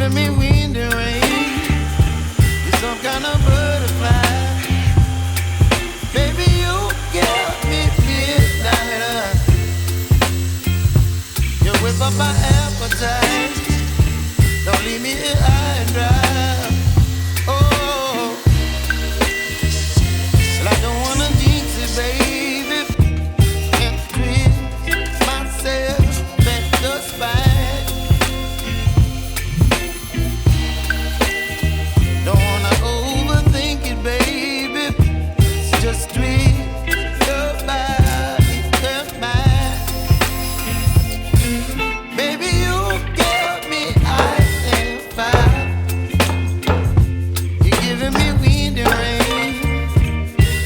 giving me wind and rain. You're some kind of butterfly. Baby, you give me midnight. You whip up my appetite. Don't leave me here high and dry. Oh, well, I don't wanna jinx it, baby, and twist myself at the spine. Don't wanna overthink it, baby. It's just twist your body and mine. Baby, you give me ice and fire. You're giving me wind and rain.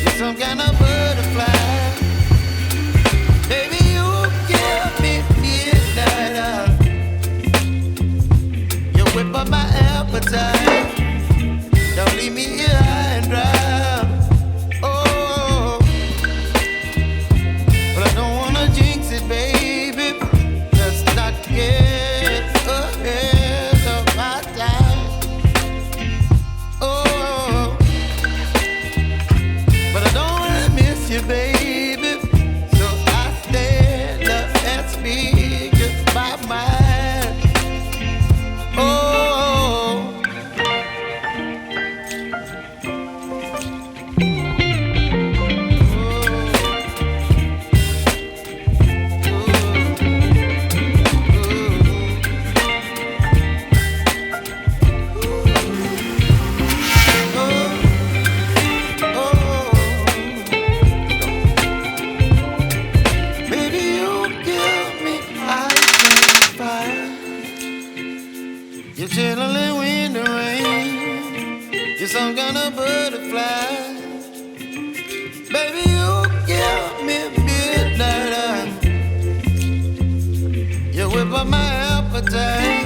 You're some kind of butterfly. Baby, you give me midnight. You whip up my appetite. Don't leave me here high and dry. Oh, but I don't wanna jinx it, baby. Let's not get ahead of my time. Oh, but I don't wanna miss you, baby. So I stand up and speak my mind. Oh. Baby, you give me ice and fire. You're chilling wind and rain. You're some kind of butterfly. Baby, you give me midnight. You whip up my appetite.